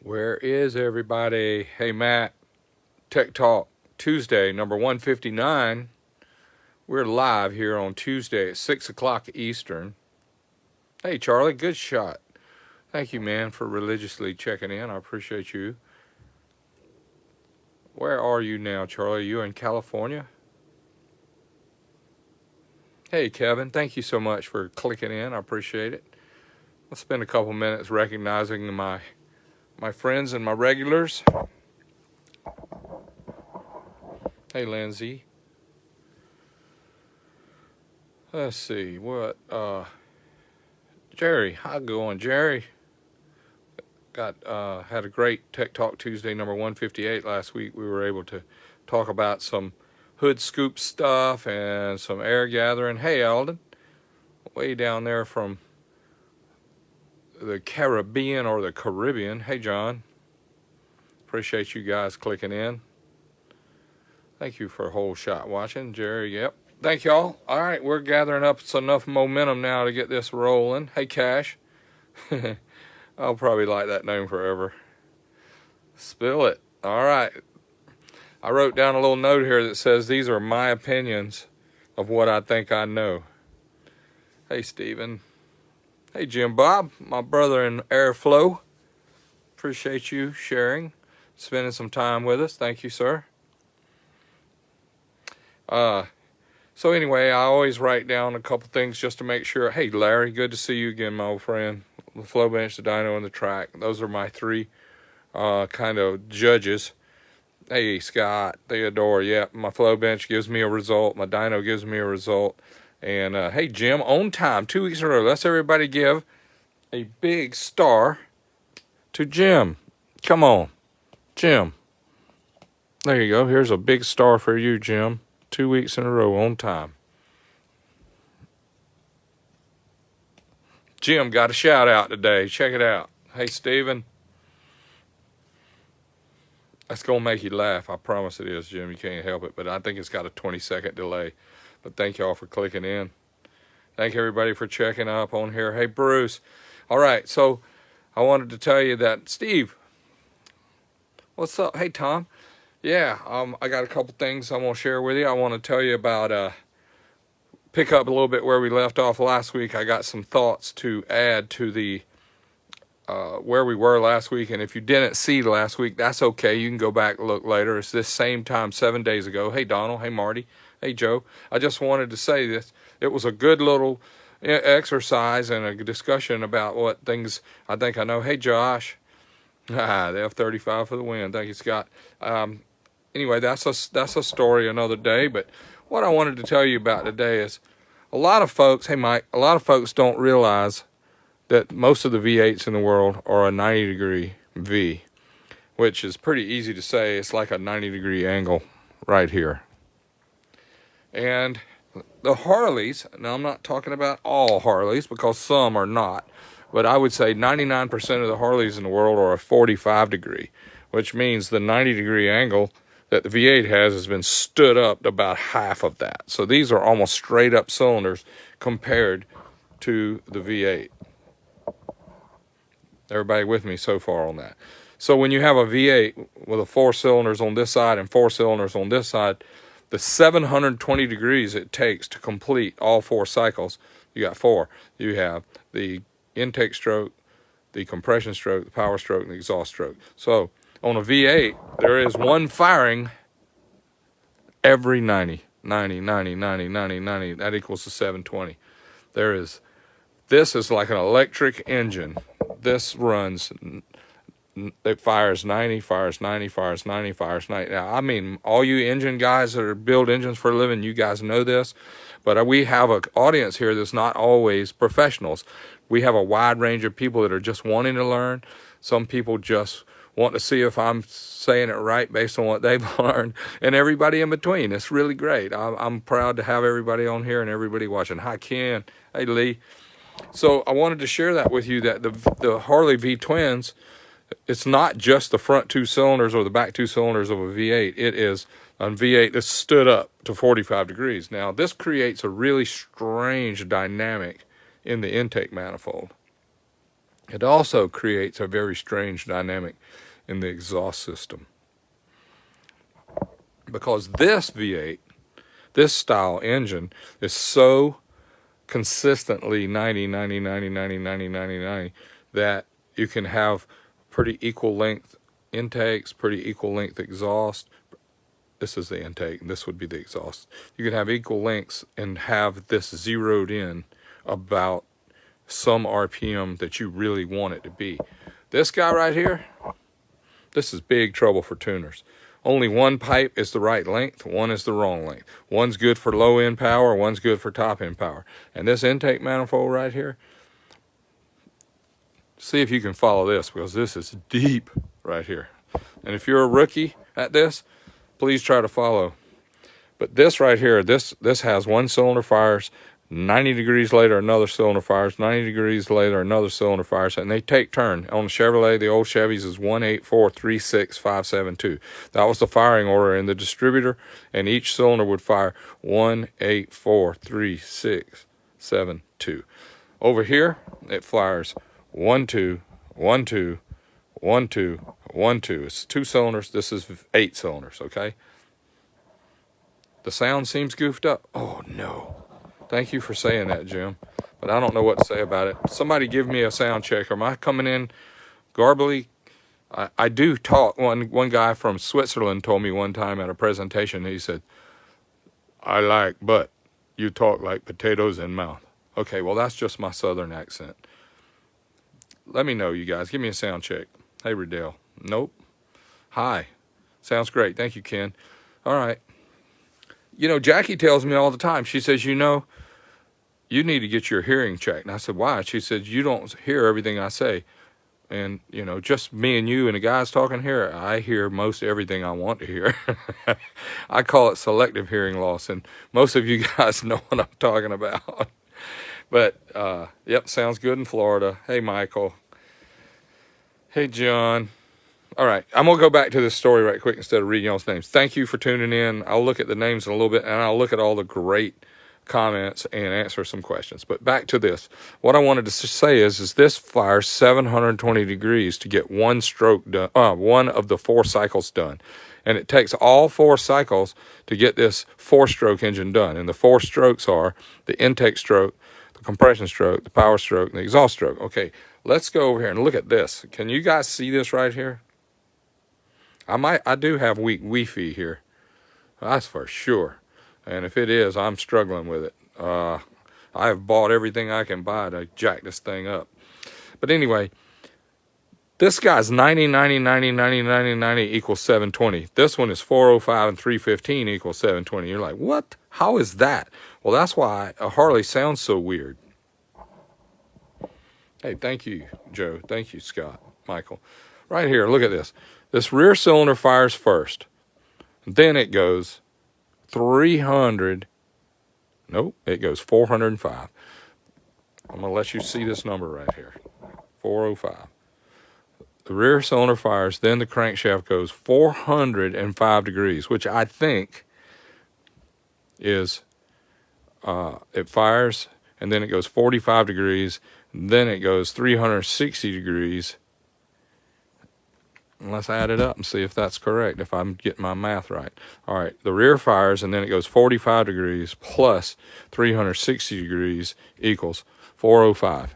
Where is everybody? Hey, Matt, Tech Talk Tuesday, number 159. We're live here on Tuesday at 6 o'clock Eastern. Hey, Charlie, good shot. Thank you, man, for religiously checking in. I appreciate you. Where are you now, Charlie? You in California? Hey, Kevin, thank you so much for clicking in. I appreciate it. Let's spend a couple minutes recognizing my friends and my regulars. Hey, Lindsay. Let's see, what, Jerry, how's it going, Jerry? Had a great Tech Talk Tuesday, number 158 last week. We were able to talk about some hood scoop stuff and some air gathering. Hey, Alden, way down there from the Caribbean or the Caribbean. Hey, John. Appreciate you guys clicking in. Thank you for a whole shot watching, Jerry. Yep. Thank y'all. All right, we're gathering up enough momentum now to get this rolling. Hey, Cash. I'll probably like that name forever. Spill it. All right. I wrote down a little note here that says these are my opinions of what I think I know. Hey, Steven. Hey, Jim Bob, my brother in Airflow. Appreciate you sharing, spending some time with us. Thank you, sir. So anyway, I always write down a couple things just to make sure. Hey, Larry, good to see you again, my old friend. The flow bench, the dyno, and the track. Those are my three kind of judges. Hey, Scott, Theodore, yeah, my flow bench gives me a result. My dyno gives me a result. And, hey, Jim, on time, 2 weeks in a row. Let's everybody give a big star to Jim. Come on, Jim. There you go. Here's a big star for you, Jim. 2 weeks in a row on time. Jim got a shout out today. Check it out. Hey, Steven. That's going to make you laugh. I promise it is, Jim. You can't help it. But I think it's got a 20-second delay. But thank y'all for clicking in. Thank everybody for checking up on here. Hey, Bruce. All right, so I wanted to tell you that, Steve, what's up? Hey, Tom. Yeah, I got a couple things I'm going to share with you. I want to tell you about, pick up a little bit where we left off last week. I got some thoughts to add to the where we were last week. And if you didn't see last week, that's okay. You can go back and look later. It's this same time 7 days ago. Hey, Donald. Hey, Marty. Hey, Joe. I just wanted to say this. It was a good little exercise and a discussion about what things I think I know. Hey, Josh. The F-35 for the win. Thank you, Scott. Anyway, that's a story another day. But what I wanted to tell you about today is a lot of folks, hey, Mike, a lot of folks don't realize that most of the V8s in the world are a 90-degree V, which is pretty easy to say. It's like a 90-degree angle right here. And the Harleys, now I'm not talking about all Harleys because some are not, but I would say 99% of the Harleys in the world are a 45 degree, which means the 90-degree angle that the V8 has been stood up to about half of that. So these are almost straight up cylinders compared to the V8. Everybody with me so far on that? So when you have a V8 with a 4 cylinders on this side and 4 cylinders on this side, the 720 degrees it takes to complete all 4 cycles, you got 4. You have the intake stroke, the compression stroke, the power stroke, and the exhaust stroke. So on a V8, there is one firing every 90. That equals to 720. This is like an electric engine. This runs, it fires 90, fires 90, fires 90, fires 90. Now, I mean, all you engine guys that build engines for a living, you guys know this. But we have an audience here that's not always professionals. We have a wide range of people that are just wanting to learn. Some people just want to see if I'm saying it right based on what they've learned, and everybody in between. It's really great. I'm proud to have everybody on here and everybody watching. Hi, Ken. Hey, Lee. So I wanted to share that with you that the Harley V-Twins, it's not just the front 2 cylinders or the back 2 cylinders of a V8. It is a V8 that's stood up to 45 degrees. Now, this creates a really strange dynamic in the intake manifold. It also creates a very strange dynamic in the exhaust system, because this V8, this style engine, is so consistently 90, 90, 90, 90, 90, 90, 90 that you can have pretty equal length intakes, pretty equal length exhaust. This is the intake, and this would be the exhaust. You can have equal lengths and have this zeroed in about some RPM that you really want it to be. This guy right here, this is big trouble for tuners. Only one pipe is the right length, one is the wrong length. One's good for low end power, one's good for top end power. And this intake manifold right here, see if you can follow this, because this is deep right here. And if you're a rookie at this, please try to follow. But this right here, this has one cylinder fires, 90 degrees later another cylinder fires, 90 degrees later another cylinder fires, and they take turn. On the Chevrolet, the old Chevys is 1, 8, 4, 3, 6, 5, 7, 2. That was the firing order in the distributor, and each cylinder would fire 1, 8, 4, 3, 6, 7, 2. Over here, it fires 1, 2, 1, 2, 1, 2, 1, 2. It's 2 cylinders. This is 8 cylinders, okay? The sound seems goofed up. Oh, no. Thank you for saying that, Jim. But I don't know what to say about it. Somebody give me a sound check. Am I coming in garbly? I do talk. One guy from Switzerland told me one time at a presentation, he said, I like, but you talk like potatoes in mouth. Okay, well, that's just my southern accent. Let me know, you guys. Give me a sound check. Hey, Riddell. Nope. Hi. Sounds great. Thank you, Ken. All right. You know, Jackie tells me all the time. She says, you know, you need to get your hearing checked. And I said, why? She said, you don't hear everything I say. And, you know, just me and you and the guys talking here, I hear most everything I want to hear. I call it selective hearing loss. And most of you guys know what I'm talking about. But, yep, sounds good in Florida. Hey, Michael. Hey, John. All right, I'm going to go back to this story right quick instead of reading y'all's names. Thank you for tuning in. I'll look at the names in a little bit, and I'll look at all the great comments and answer some questions. But back to this. What I wanted to say is this fires 720 degrees to get one stroke done, one of the 4 cycles done. And it takes all 4 cycles to get this 4-stroke engine done. And the 4 strokes are the intake stroke, the compression stroke, the power stroke, and the exhaust stroke. Okay, let's go over here and look at this. Can you guys see this right here? I do have weak Wi-Fi here. That's for sure. And if it is, I'm struggling with it. I have bought everything I can buy to jack this thing up. But anyway, this guy's 90, 90, 90, 90, 90, 90 equals 720. This one is 405 and 315 equals 720. You're like, what? How is that? Well, that's why a Harley sounds so weird. Hey, thank you, Joe. Thank you, Scott, Michael. Right here, look at this. This rear cylinder fires first. Then it goes 300. Nope, it goes 405. I'm going to let you see this number right here. 405. The rear cylinder fires, then the crankshaft goes 405 degrees, which I think is, it fires, and then it goes 45 degrees, then it goes 360 degrees. Let's add it up and see if that's correct, if I'm getting my math right. All right, the rear fires, and then it goes 45 degrees plus 360 degrees equals 405.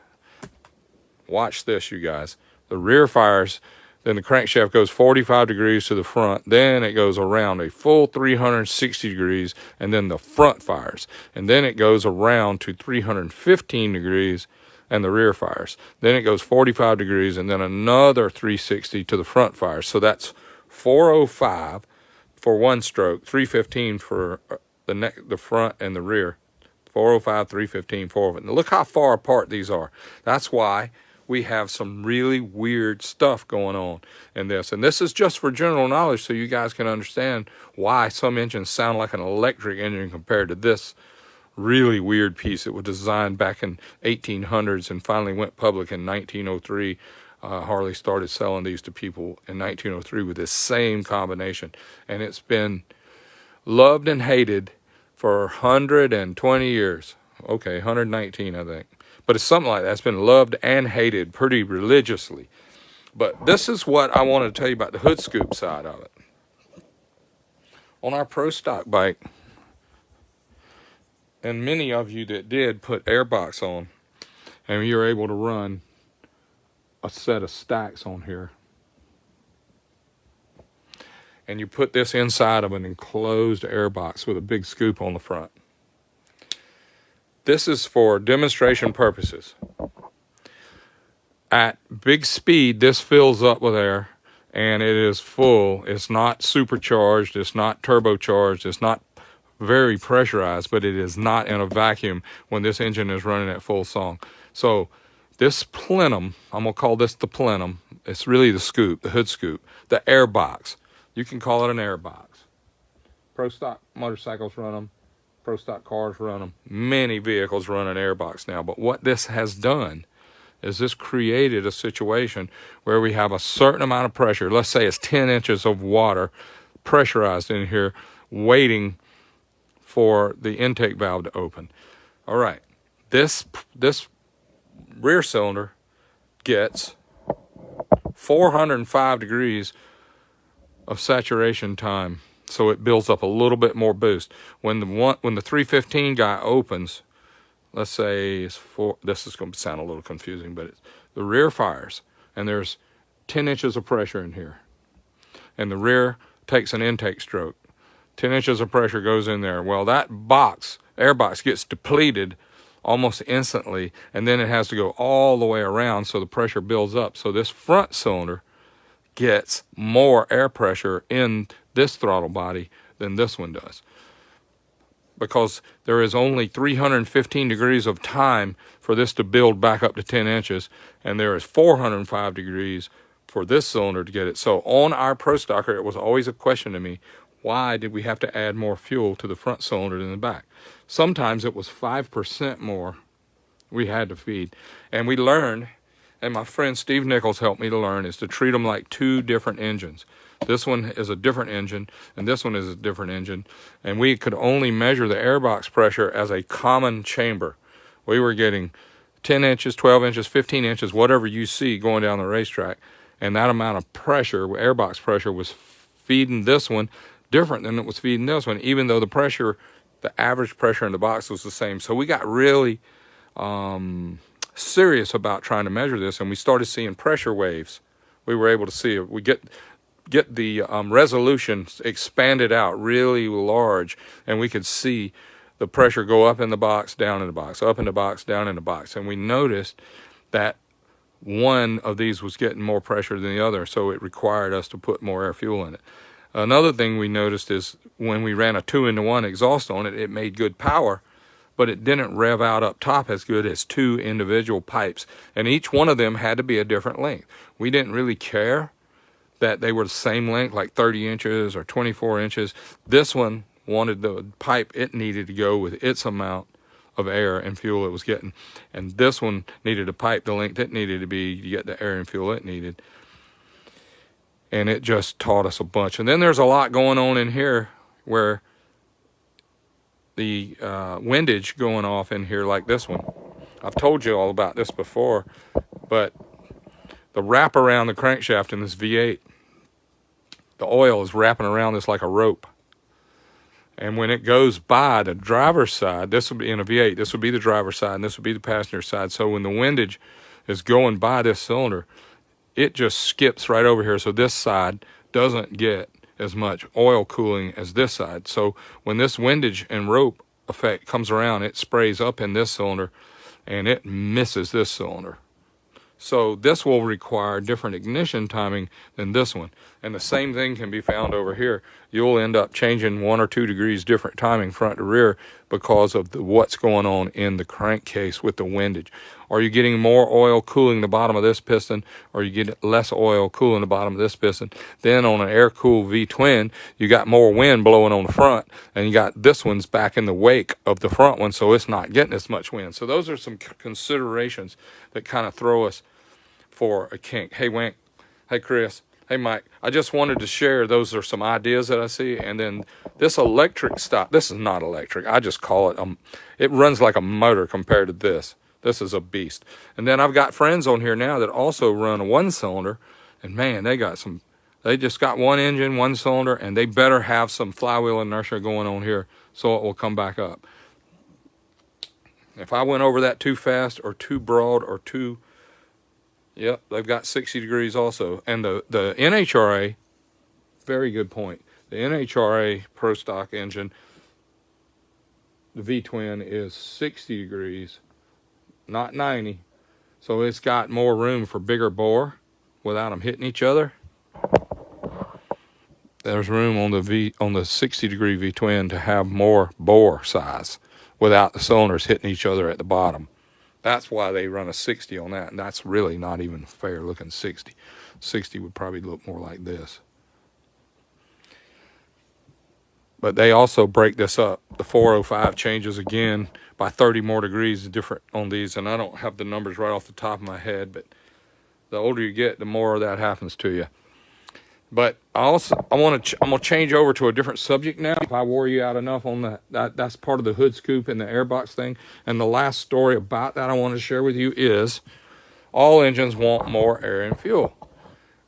Watch this, you guys. The rear fires, then the crankshaft goes 45 degrees to the front, then it goes around a full 360 degrees, and then the front fires. And then it goes around to 315 degrees, and the rear fires. Then it goes 45 degrees, and then another 360 to the front fires. So that's 405 for one stroke, 315 for the front and the rear. 405, 315, 405. Now look how far apart these are. That's why we have some really weird stuff going on in this. And this is just for general knowledge so you guys can understand why some engines sound like an electric engine compared to this really weird piece. It was designed back in 1800s and finally went public in 1903. Harley started selling these to people in 1903 with this same combination. And it's been loved and hated for 120 years. Okay, 119, I think. But it's something like that. It's been loved and hated pretty religiously. But this is what I want to tell you about the hood scoop side of it. On our Pro Stock bike, and many of you that did put airbox on, and you're able to run a set of stacks on here. And you put this inside of an enclosed airbox with a big scoop on the front. This is for demonstration purposes. At big speed, this fills up with air, and it is full. It's not supercharged, it's not turbocharged, it's not very pressurized, but it is not in a vacuum when this engine is running at full song. So this plenum, I'm going to call this the plenum. It's really the scoop, the hood scoop, the air box. You can call it an air box. Pro Stock motorcycles run them. Pro Stock cars run them. Many vehicles run an air box now. But what this has done is this created a situation where we have a certain amount of pressure. Let's say it's 10 inches of water pressurized in here, waiting for the intake valve to open. All right, this rear cylinder gets 405 degrees of saturation time, so it builds up a little bit more boost. When the 315 guy opens, let's say it's this is going to sound a little confusing, but the rear fires, and there's 10 inches of pressure in here, and the rear takes an intake stroke. 10 inches of pressure goes in there. Well, that air box gets depleted almost instantly, and then it has to go all the way around, so the pressure builds up. So this front cylinder gets more air pressure in this throttle body than this one does, because there is only 315 degrees of time for this to build back up to 10 inches, and there is 405 degrees for this cylinder to get it. So on our Pro Stocker, it was always a question to me, why did we have to add more fuel to the front cylinder than the back? Sometimes it was 5% more we had to feed. And we learned, and my friend Steve Nichols helped me to learn, is to treat them like two different engines. This one is a different engine, and this one is a different engine. And we could only measure the airbox pressure as a common chamber. We were getting 10 inches, 12 inches, 15 inches, whatever you see going down the racetrack. And that amount of pressure, airbox pressure, was feeding this one different than it was feeding this one, even though the pressure, the average pressure in the box was the same. So we got really serious about trying to measure this, and we started seeing pressure waves. We were able to see it. We get the resolution expanded out really large, and we could see the pressure go up in the box, down in the box, up in the box, down in the box. And we noticed that one of these was getting more pressure than the other, so it required us to put more air fuel in it. Another thing we noticed is when we ran a 2-in-1 exhaust on it, it made good power, but it didn't rev out up top as good as two individual pipes. And each one of them had to be a different length. We didn't really care that they were the same length, like 30 inches or 24 inches. This one wanted the pipe it needed to go with its amount of air and fuel it was getting. And this one needed a pipe the length it needed to be to get the air and fuel it needed. And it just taught us a bunch. And then there's a lot going on in here where the windage going off in here like this one. I've told you all about this before, but the wrap around the crankshaft in this V8, the oil is wrapping around this like a rope. And when it goes by the driver's side, this would be in a V8, this would be the driver's side, and this would be the passenger side. So when the windage is going by this cylinder, it just skips right over here, so this side doesn't get as much oil cooling as this side. So when this windage and rope effect comes around, it sprays up in this cylinder and it misses this cylinder. So this will require different ignition timing than this one. And the same thing can be found over here. You'll end up changing 1 or 2 degrees different timing front to rear because of what's going on in the crankcase with the windage. Are you getting more oil cooling the bottom of this piston, or you get less oil cooling the bottom of this piston? Then on an air-cooled V-twin, you got more wind blowing on the front, and you got this one's back in the wake of the front one, so it's not getting as much wind. So those are some considerations that kind of throw us for a kink. Hey, Wink. Hey, Chris. Hey, Mike. I just wanted to share, those are some ideas that I see. And then this electric stop, this is not electric. I just call it, it runs like a motor compared to this. This is a beast. And then I've got friends on here now that also run a 1-cylinder, and man, they just got one engine, 1-cylinder, and they better have some flywheel inertia going on here so it will come back up. If I went over that too fast or too broad or too, yep, they've got 60 degrees also. And the NHRA, very good point. The NHRA Pro Stock engine, the V-twin, is 60 degrees, not 90. So it's got more room for bigger bore without them hitting each other. There's room on the 60 degree V-twin to have more bore size without the cylinders hitting each other at the bottom. That's why they run a 60 on that, and that's really not even fair looking 60. 60 would probably look more like this. But they also break this up. The 405 changes again by 30 more degrees different on these, and I don't have the numbers right off the top of my head, but the older you get, the more of that happens to you. But I'm gonna change over to a different subject now. If I wore you out enough on that's part of the hood scoop and the airbox thing. And the last story about that I want to share with you is all engines want more air and fuel.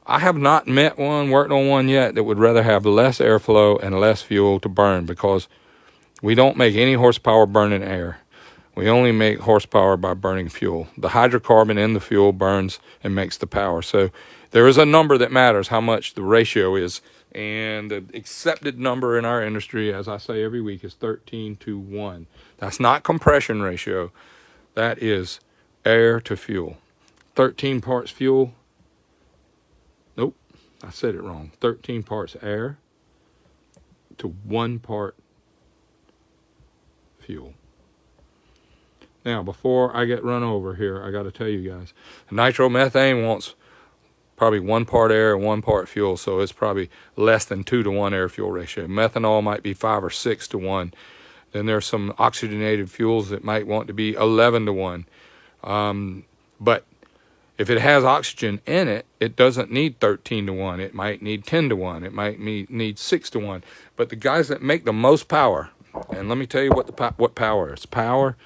I have not met one, worked on one yet, that would rather have less airflow and less fuel to burn, because we don't make any horsepower burning air. We only make horsepower by burning fuel. The hydrocarbon in the fuel burns and makes the power. So there is a number that matters, how much the ratio is. And the accepted number in our industry, as I say every week, is 13:1. That's not compression ratio. That is air to fuel. 13 parts fuel. Nope, I said it wrong. 13 parts air to 1 part fuel. Now, before I get run over here, I got to tell you guys, nitromethane wants probably 1 part air and 1 part fuel, so it's probably less than 2-to-1 air-fuel ratio. Methanol might be 5 or 6-to-1. Then there's some oxygenated fuels that might want to be 11-to-1. But if it has oxygen in it, it doesn't need 13-to-1. It might need 10-to-1. It might need 6-to-1. But the guys that make the most power, and let me tell you what power is. Power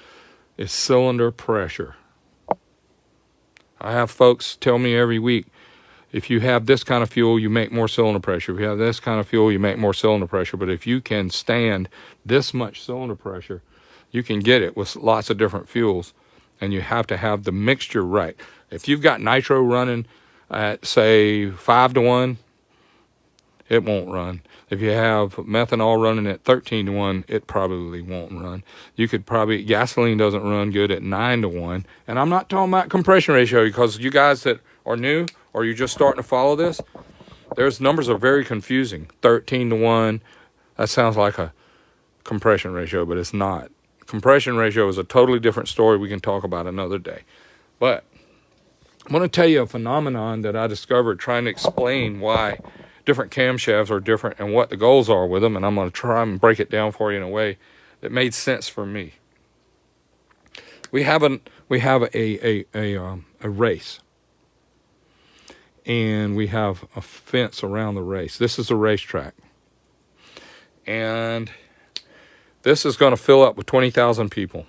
is cylinder pressure. I have folks tell me every week, if you have this kind of fuel, you make more cylinder pressure. If you have this kind of fuel, you make more cylinder pressure. But if you can stand this much cylinder pressure, you can get it with lots of different fuels. And you have to have the mixture right. If you've got nitro running at, say, 5-to-1, it won't run. If you have methanol running at 13-to-1, it probably won't run. Gasoline doesn't run good at 9-to-1. And I'm not talking about compression ratio, because you guys that are new or you're just starting to follow this, there's numbers are very confusing. 13-to-1, that sounds like a compression ratio, but it's not. Compression ratio is a totally different story we can talk about another day. But I'm going to tell you a phenomenon that I discovered trying to explain why different camshafts are different and what the goals are with them, and I'm going to try and break it down for you in a way that made sense for me. We have a race, and we have a fence around the race. This is a racetrack, and this is going to fill up with 20,000 people,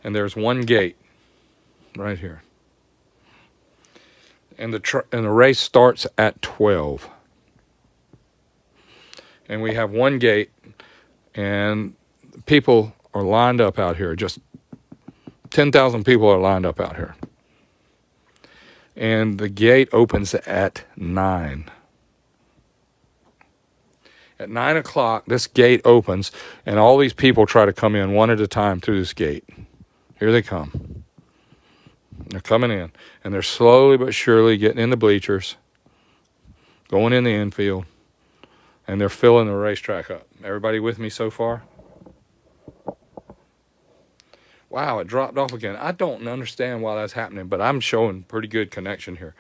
and there's one gate right here, and the race starts at 12. And we have one gate, and people are lined up out here. Just 10,000 people are lined up out here. And the gate opens at 9. At 9 o'clock, this gate opens, and all these people try to come in one at a time through this gate. Here they come. They're coming in, and they're slowly but surely getting in the bleachers, going in the infield, and they're filling the racetrack up. Everybody with me so far? Wow, it dropped off again. I don't understand why that's happening, but I'm showing pretty good connection here.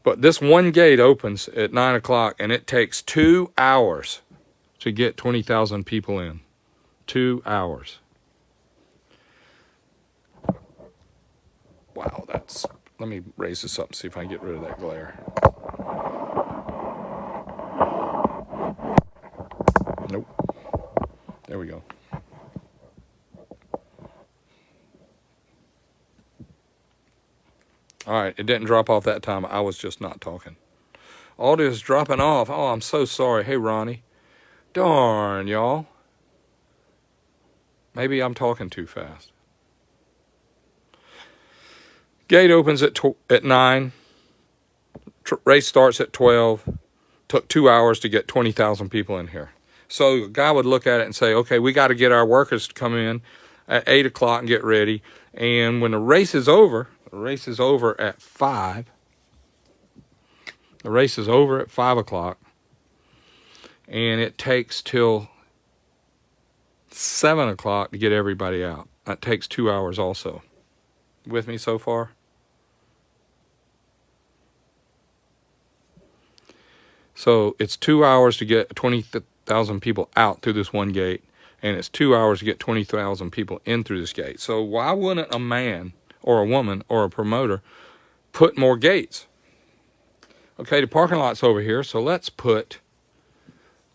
But this one gate opens at 9 o'clock, and it takes 2 hours to get 20,000 people in. 2 hours. Wow, let me raise this up and see if I can get rid of that glare. Nope. There we go. All right, it didn't drop off that time. I was just not talking. Audio is dropping off. Oh, I'm so sorry. Hey, Ronnie. Darn, y'all. Maybe I'm talking too fast. Gate opens at 9. Race starts at 12. Took 2 hours to get 20,000 people in here. So a guy would look at it and say, okay, we got to get our workers to come in at 8 o'clock and get ready. And when the race is over at 5. The race is over at 5 o'clock. And it takes till 7 o'clock to get everybody out. That takes 2 hours also. With me so far? So it's 2 hours to get 20,000 people out through this one gate, and it's 2 hours to get 20,000 people in through this gate. So why wouldn't a man or a woman or a promoter put more gates? Okay, the parking lot's over here, so let's put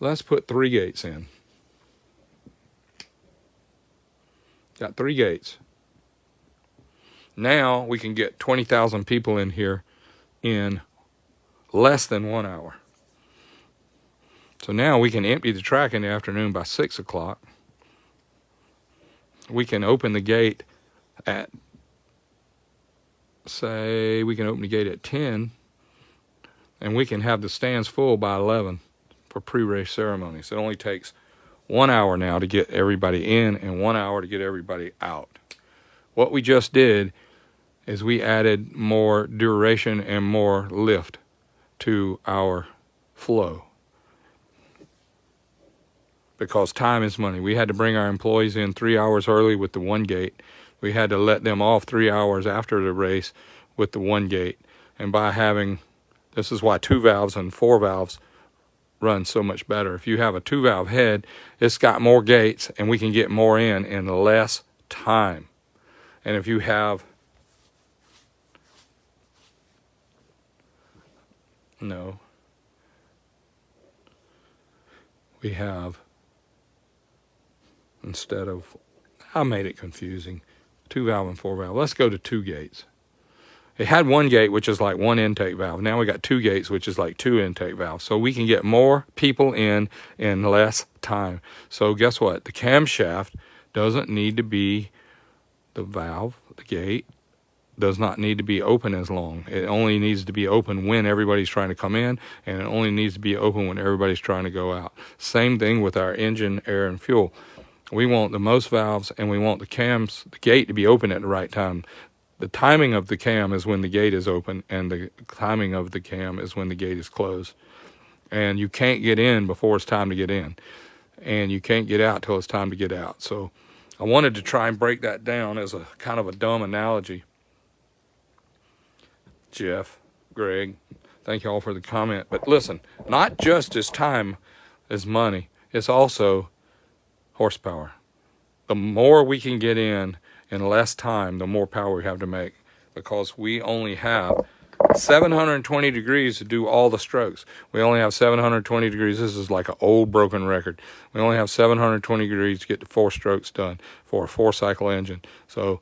3 gates in. Got 3 gates. Now we can get 20,000 people in here in less than 1 hour. So now we can empty the track in the afternoon by 6 o'clock. We can open the gate at, say, we can open the gate at 10, and we can have the stands full by 11 for pre-race ceremonies. It only takes 1 hour now to get everybody in and 1 hour to get everybody out. What we just did is we added more duration and more lift to our flow. Because time is money. We had to bring our employees in 3 hours early with the one gate. We had to let them off 3 hours after the race with the one gate. And by having, this is why 2 valves and 4 valves run so much better. If you have a 2-valve head, it's got more gates and we can get more in less time. And if you have, no, we have, instead of, I made it confusing, 2-valve and 4-valve. Let's go to 2 gates. It had 1 gate, which is like 1 intake valve. Now we got 2 gates, which is like 2 intake valves. So we can get more people in less time. So guess what? The camshaft doesn't need to be, the valve, the gate, does not need to be open as long. It only needs to be open when everybody's trying to come in, and it only needs to be open when everybody's trying to go out. Same thing with our engine, air, and fuel. We want the most valves, and we want the gate to be open at the right time. The timing of the cam is when the gate is open, and the timing of the cam is when the gate is closed. And you can't get in before it's time to get in, and you can't get out till it's time to get out. So I wanted to try and break that down as a kind of a dumb analogy. Jeff, Greg, thank you all for the comment. But listen, not just as time is money, it's also horsepower. The more we can get in less time, the more power we have to make, because we only have 720 degrees to do all the strokes. We only have 720 degrees. This is like an old broken record. We only have 720 degrees to get the 4 strokes done for a 4-cycle engine. So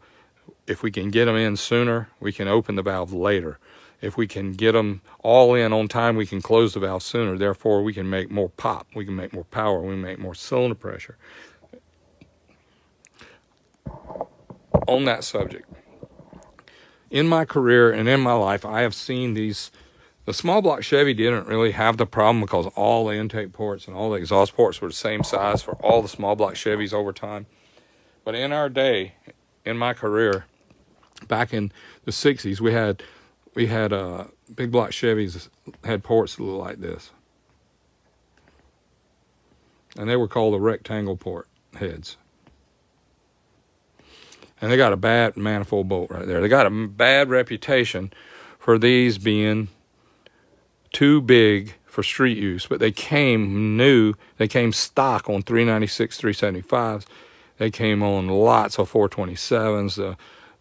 if we can get them in sooner, we can open the valve later. If we can get them all in on time, we can close the valve sooner. Therefore, we can make more pop. We can make more power. We can make more cylinder pressure. On that subject, in my career and in my life, I have seen these. The small block Chevy didn't really have the problem because all the intake ports and all the exhaust ports were the same size for all the small block Chevys over time. But in our day, in my career, back in the 60s, we had big block Chevys had ports that looked like this. And they were called the rectangle port heads. And they got a bad manifold bolt right there. They got a bad reputation for these being too big for street use. But they came new. They came stock on 396, 375s. They came on lots of 427s, the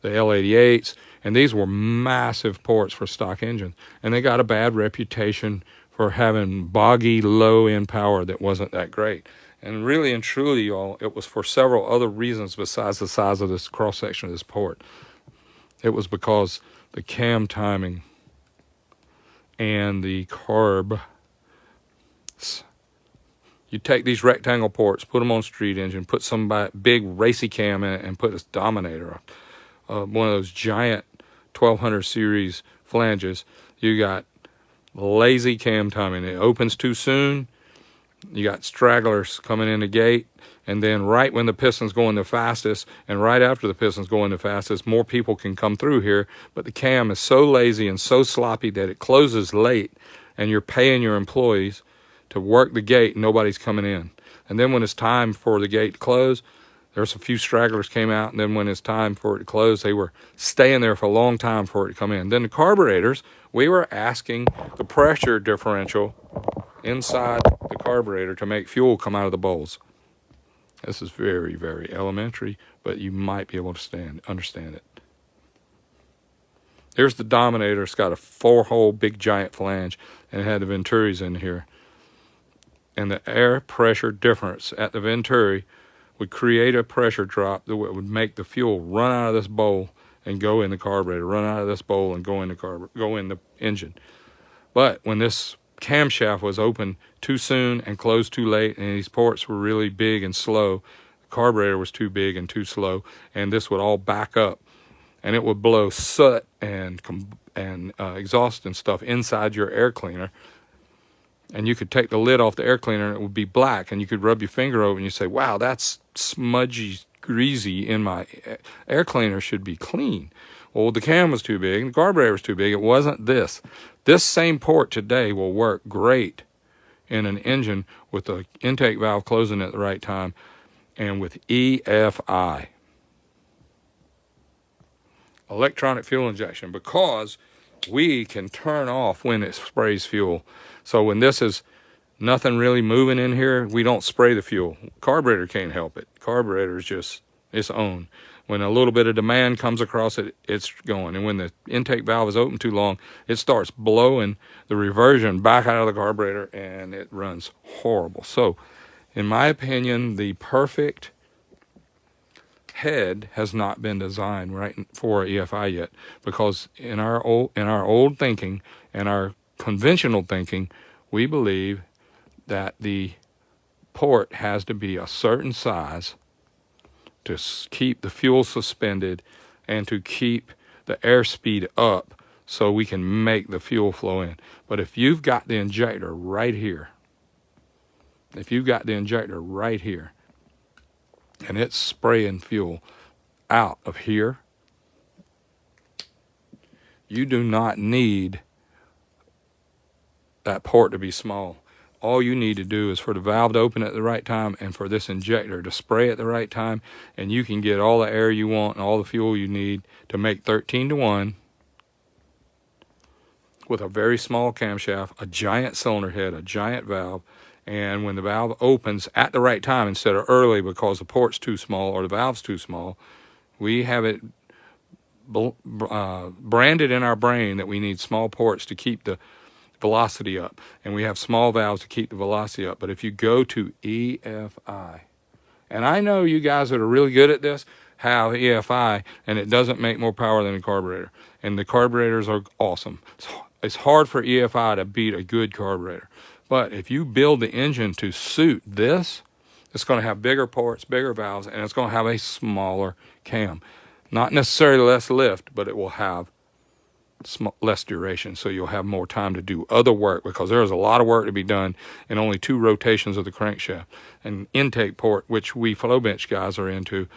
L88s. And these were massive ports for stock engines. And they got a bad reputation for having boggy, low-end power that wasn't that great. And really and truly, y'all, it was for several other reasons besides the size of this cross-section of this port. It was because the cam timing and the carb. You take these rectangle ports, put them on street engine, put some big racy cam in it, and put a Dominator, one of those giant 1200 series flanges. You got lazy cam timing. It opens too soon. You got stragglers coming in the gate, and then right when the piston's going the fastest and right after the piston's going the fastest, more people can come through here, but the cam is so lazy and so sloppy that it closes late, and you're paying your employees to work the gate and nobody's coming in. And then when it's time for the gate to close, there's a few stragglers came out, and then when it's time for it to close, they were staying there for a long time for it to come in. Then the carburetors, we were asking the pressure differential inside the carburetor to make fuel come out of the bowls. This is very, very elementary, but you might be able to understand it. Here's the Dominator. It's got a 4-hole big giant flange, and it had the Venturis in here. And the air pressure difference at the Venturi would create a pressure drop that would make the fuel run out of this bowl and go in the carburetor, run out of this bowl and go in the engine. But when this camshaft was open too soon and closed too late, and these ports were really big and slow, the carburetor was too big and too slow, and this would all back up, and it would blow soot and exhaust and stuff inside your air cleaner. And you could take the lid off the air cleaner and it would be black, and you could rub your finger over and you say, wow, that's smudgy, greasy in my air cleaner, should be clean. Well, the cam was too big, the carburetor was too big. It wasn't this. This same port today will work great in an engine with the intake valve closing at the right time and with EFI, electronic fuel injection, because we can turn off when it sprays fuel. So when this is nothing really moving in here, we don't spray the fuel. Carburetor can't help it. Carburetor is just its own. When a little bit of demand comes across it, it's going. And when the intake valve is open too long, it starts blowing the reversion back out of the carburetor, and it runs horrible. So in my opinion, the perfect head has not been designed right for EFI yet, because in our old thinking and our conventional thinking, we believe that the port has to be a certain size to keep the fuel suspended and to keep the airspeed up so we can make the fuel flow in. But if you've got the injector right here, and it's spraying fuel out of here, you do not need that port to be small. All you need to do is for the valve to open at the right time and for this injector to spray at the right time, and you can get all the air you want and all the fuel you need to make 13-to-1 with a very small camshaft, a giant cylinder head, a giant valve. And when the valve opens at the right time instead of early because the port's too small or the valve's too small, we have it branded in our brain that we need small ports to keep the velocity up, and we have small valves to keep the velocity up. But if you go to EFI, and I know you guys that are really good at this have EFI, and it doesn't make more power than a carburetor, and the carburetors are awesome. It's hard for EFI to beat a good carburetor, but if you build the engine to suit this, it's going to have bigger ports, bigger valves, and it's going to have a smaller cam. Not necessarily less lift, but it will have less duration, so you'll have more time to do other work, because there's a lot of work to be done in only 2 rotations of the crankshaft. And intake port, which we flow bench guys are into,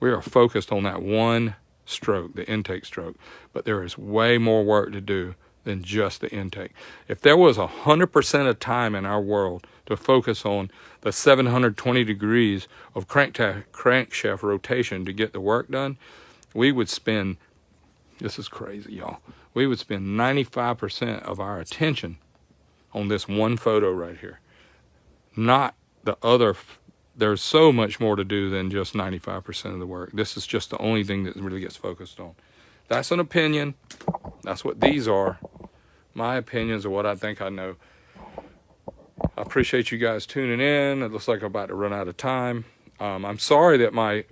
we are focused on that one stroke, the intake stroke, but there is way more work to do than just the intake. If there was 100% of time in our world to focus on the 720 degrees of crankshaft rotation to get the work done, we would spend, this is crazy, y'all, we would spend 95% of our attention on this one photo right here. Not the other, there's so much more to do than just 95% of the work. This is just the only thing that really gets focused on. That's an opinion. That's what these are. My opinions of what I think I know. I appreciate you guys tuning in. It looks like I'm about to run out of time. I'm sorry that my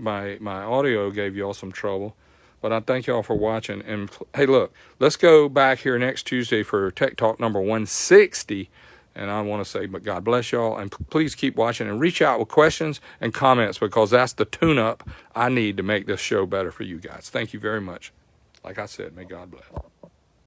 audio gave you all some trouble. But I thank y'all for watching. And hey, look, let's go back here next Tuesday for Tech Talk number 160. And I want to say, but God bless y'all. And please keep watching and reach out with questions and comments, because that's the tune-up I need to make this show better for you guys. Thank you very much. Like I said, may God bless.